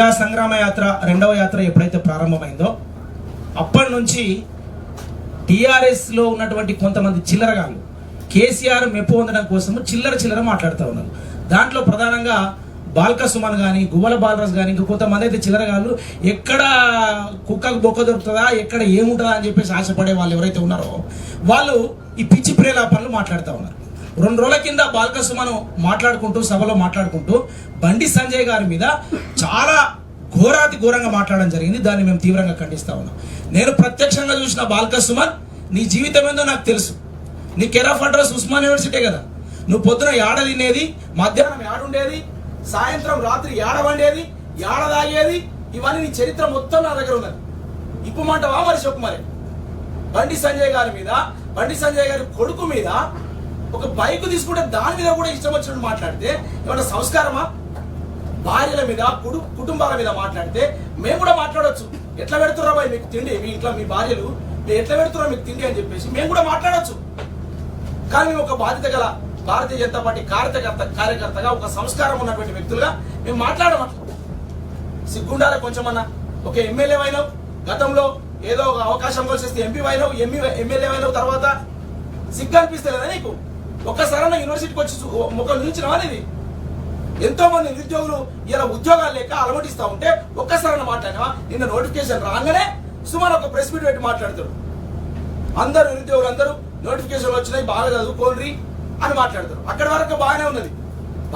ప్రజా సంగ్రామ యాత్ర రెండవ యాత్ర ఎప్పుడైతే ప్రారంభమైందో అప్పటి నుంచి టీఆర్ఎస్లో ఉన్నటువంటి కొంతమంది చిల్లరగాళ్ళు కేసీఆర్ మెప్పు పొందడం కోసం చిల్లర మాట్లాడుతూ ఉన్నారు. దాంట్లో ప్రధానంగా బాల్క సుమన్ కానీ గువ్వల బాలరాజు కానీ ఇంకా కొంతమంది అయితే చిల్లరగాళ్ళు ఎక్కడ కుక్కకు బొక్క దొరుకుతుందా, ఎక్కడ ఏముంటుందా అని చెప్పేసి ఆశపడే వాళ్ళు ఎవరైతే ఉన్నారో వాళ్ళు ఈ పిచ్చి ప్రేలాపనలు మాట్లాడుతూ ఉన్నారు. 2 రోజుల కింద బాల్క సుమన్ సభలో మాట్లాడుకుంటూ బండి సంజయ్ గారి మీద చాలా ఘోరంగా మాట్లాడడం జరిగింది. దాన్ని మేము తీవ్రంగా ఖండిస్తా ఉన్నాం. నేను ప్రత్యక్షంగా చూసిన బాల్క సుమన్, నీ జీవితం ఏందో నాకు తెలుసు. నీ care of address Osman university కదా. నువ్వు పొద్దున ఏడ తినేది, మధ్యాహ్నం ఏడుండేది, సాయంత్రం రాత్రి ఏడ వండేది, ఏడ తాగేది, ఇవన్నీ నీ చరిత్ర మొత్తం నా దగ్గర ఉన్నది. ఇప్పుమంటావా మరి చెప్పు. మరి బండి సంజయ్ గారి మీద, బండి సంజయ్ గారి కొడుకు మీద ఒక బైక్ తీసుకుంటే దాని మీద కూడా ఇష్టం వచ్చినట్టు మాట్లాడితే ఏమన్నా సంస్కారమా? భార్యల మీద కుటుంబాల మీద మాట్లాడితే మేము కూడా మాట్లాడవచ్చు. ఎట్లా పెడుతుర్రా బాయ్ మీకు తిండి, మీ ఇంట్లో మీ భార్యలు మీరు ఎట్లా పెడుతుర్రా మీకు తిండి అని చెప్పేసి మేము కూడా మాట్లాడవచ్చు. కానీ మేము ఒక బాధ్యత గల భారతీయ జనతా పార్టీ కార్యకర్తగా ఒక సంస్కారం ఉన్నటువంటి వ్యక్తులుగా మేము మాట్లాడమట్ల. సిగ్గుండాలే కొంచెమన్నా. ఒక ఎమ్మెల్యే అయినావు, గతంలో ఏదో ఒక అవకాశం కలిసి ఎంపీ అయినావు, ఎమ్మెల్యే అయినావు, తర్వాత సిగ్గు అనిపిస్తలేదా నీకు? ఒక్కసారైనా యూనివర్సిటీకి వచ్చి ముఖం నిలిచినవా? అనేది ఎంతో మంది నిరుద్యోగులు ఇలా ఉద్యోగాలు లేక అలమటిస్తా ఉంటే ఒక్కసారైనా మాట్లాడినవా? నిన్న నోటిఫికేషన్ రాగానే సుమారు ఒక ప్రెస్ మీట్ పెట్టి మాట్లాడతారు. అందరు నిరుద్యోగులు అందరూ నోటిఫికేషన్లు వచ్చినాయి, బాగా చదువుకోండి అని మాట్లాడతారు. అక్కడి వరకు బాగానే ఉన్నది.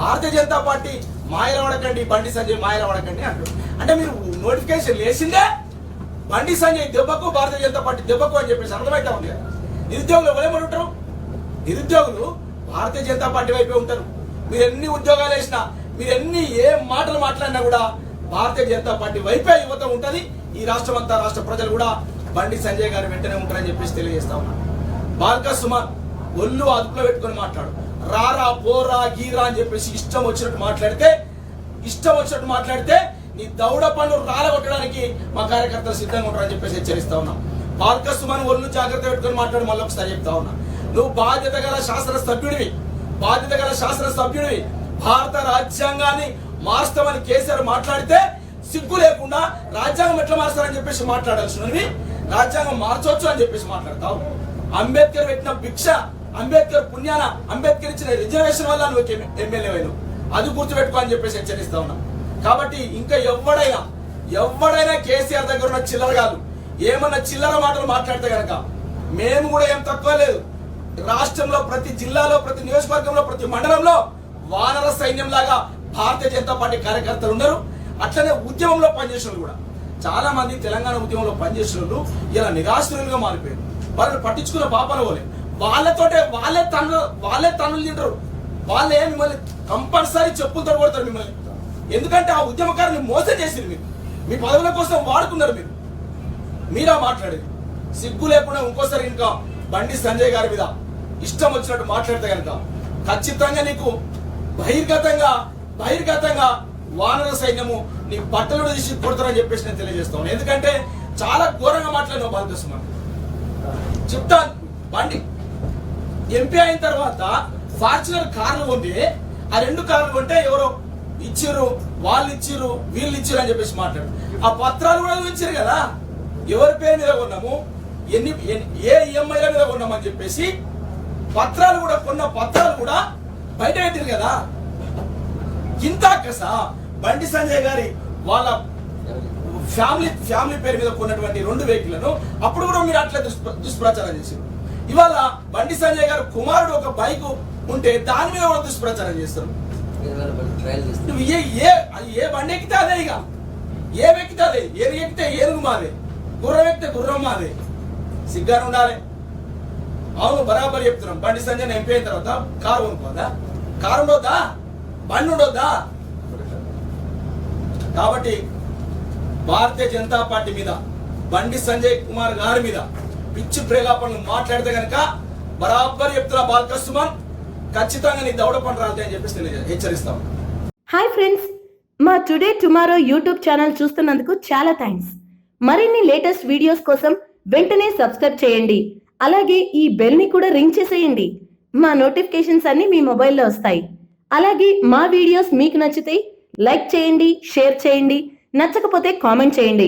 భారతీయ జనతా పార్టీ మాయల పడకండి, బండి సంజయ్ మాయల పడకండి అంటారు. అంటే మీరు నోటిఫికేషన్ లేచిందే బండి సంజయ్ దెబ్బకు, భారతీయ జనతా పార్టీ దెబ్బకు అని చెప్పేసి అర్థమైతే ఉంది కదా. నిరుద్యోగులు ఎవరేమని ఉంటారు? నిరుద్యోగులు భారతీయ జనతా పార్టీ వైపే ఉంటారు. మీరు ఎన్ని ఉద్యోగాలు వేసినా, మీరు ఏ మాటలు మాట్లాడినా కూడా భారతీయ జనతా పార్టీ వైపే యువత ఉంటది. ఈ రాష్ట్రం అంతా, రాష్ట్ర ప్రజలు కూడా బండి సంజయ్ గారి వెంటనే ఉంటారని చెప్పేసి తెలియజేస్తా ఉన్నా. బాల్క సుమన్ ఒళ్ళు అదుపులో పెట్టుకుని మాట్లాడు. రారా పోరా గీరా అని చెప్పేసి ఇష్టం వచ్చినట్టు మాట్లాడితే నీ దౌడ పనులు రాలగొట్టడానికి మా కార్యకర్తలు సిద్ధంగా ఉంటారని చెప్పేసి హెచ్చరిస్తా ఉన్నాం. బాల్క సుమన్ ఒళ్ళు జాగ్రత్త పెట్టుకుని మాట్లాడు. మళ్ళీ ఒకసారి చెప్తా ఉన్నా, నువ్వు బాధ్యత గల శాసనసభ్యుడివి. భారత రాజ్యాంగాన్ని మార్స్తామని కేసీఆర్ మాట్లాడితే సిగ్గు లేకుండా రాజ్యాంగం ఎట్లా మారుస్తారని చెప్పేసి మాట్లాడాల్సినవి రాజ్యాంగం మార్చవచ్చు అని చెప్పేసి మాట్లాడతావు. అంబేద్కర్ పెట్టిన భిక్ష, అంబేద్కర్ పుణ్యాన, అంబేద్కర్ ఇచ్చిన రిజర్వేషన్ వల్ల నువ్వు ఎమ్మెల్యే అయినావు. అది గుర్తుపెట్టుకో అని చెప్పేసి హెచ్చరిస్తా ఉన్నా. కాబట్టి ఇంకా ఎవడైనా కేసీఆర్ దగ్గర ఉన్న చిల్లరగాలు ఏమన్నా చిల్లర మాటలు మాట్లాడితే కనుక మేము కూడా ఏం తక్కువ లేదు. రాష్ట్రంలో ప్రతి జిల్లాలో, ప్రతి నియోజకవర్గంలో, ప్రతి మండలంలో వానర సైన్యం లాగా భారతీయ జనతా పార్టీ కార్యకర్తలు ఉన్నారు. అట్లనే ఉద్యమంలో పనిచేసిన కూడా చాలా మంది తెలంగాణ ఉద్యమంలో పనిచేసిన వాళ్ళు ఇలా నిరాశ్రయులుగా మారిపోయారు. వాళ్ళని పట్టించుకున్న పాపన వాళ్ళే తన్నులు తింటారు. వాళ్ళే మిమ్మల్ని కంపల్సరీ చెప్పులతో కొడతారు మిమ్మల్ని. ఎందుకంటే ఆ ఉద్యమకారుని మోసం చేసింది మీరు, మీ పదవుల కోసం వాడుకున్నారు మీరా మాట్లాడేది. సిగ్గు లేకుండా ఇంకోసారి ఇంకా బండి సంజయ్ గారి మీద ఇష్టం వచ్చినట్టు మాట్లాడితే కనుక ఖచ్చితంగా నీకు బహిర్గతంగా వానర సైన్యము నీ బట్టలు తీసి కొడతారని చెప్పేసి నేను తెలియజేస్తాను. ఎందుకంటే చాలా ఘోరంగా మాట్లాడినావు బాల్క సుమన్. చెప్తాను, బండి ఎంపీ అయిన తర్వాత ఫార్చునర్ కార్లు కొంటే ఆ 2 కార్లు కొంటే ఎవరో ఇచ్చిర్రు, వాళ్ళు ఇచ్చిర్రు, వీళ్ళు ఇచ్చిర్రు అని చెప్పేసి మాట్లాడు. ఆ పత్రాలు కూడా ఇచ్చారు కదా, ఎవరి పేరు మీద కొన్నాము, ఏ ఈఎంఐల మీద కొన్నామని చెప్పేసి కొన్న పత్రాలు కూడా బయట పెట్టారు కదా. ఇంత కసా బండి సంజయ్ గారి వాళ్ళ ఫ్యామిలీ పేరు మీద కొన్నటువంటి 2 వెహికల్లను అప్పుడు కూడా మీరు అట్లా దుష్ప్రచారం చేశారు. ఇవాళ బండి సంజయ్ గారు కుమారుడు ఒక బైక్ ఉంటే దాని మీద కూడా దుష్ప్రచారం చేస్తారు. నువ్వు ఏ బండి ఎక్కితే అదే, ఇక ఏమెక్కితే అదే, ఏది ఎక్కితే ఏనుగు మాదే, గుర్రం ఎక్కితే గుర్రం మాదే. సిగ్గారు ఉండాలి. అవును, బరాబర్ చెప్తున్నాం. బండి సంజయ్ ఎంపీ అయిన తర్వాత కారు కొనుక్కోదా? కారు ఉండొద్దా? బండి ఉండొద్దా? కాబట్టి భారతీయ జనతా పార్టీ మీద, బండి సంజయ్ కుమార్ గారి మీద పిచ్చి ప్రేలాపనలు మాట్లాడితే కనుక బరాబర్ చెప్తున్నా బాల్క సుమన్, ఖచ్చితంగా నీ దౌడ పని రాలని చెప్పేసి నేను హెచ్చరిస్తాను. హాయ్ ఫ్రెండ్స్, మా టుడే టుమారో యూట్యూబ్ ఛానల్ చూస్తున్నందుకు చాలా థ్యాంక్స్. మరిన్ని లేటెస్ట్ వీడియోస్ కోసం వెంటనే సబ్స్క్రైబ్ చేయండి. అలాగే ఈ బెల్ ని కూడా రింగ్ చేసేయండి. మా నోటిఫికేషన్స్ అన్ని మీ మొబైల్లో వస్తాయి. అలాగే మా వీడియోస్ మీకు నచ్చితే లైక్ చేయండి, షేర్ చేయండి. నచ్చకపోతే కామెంట్ చేయండి.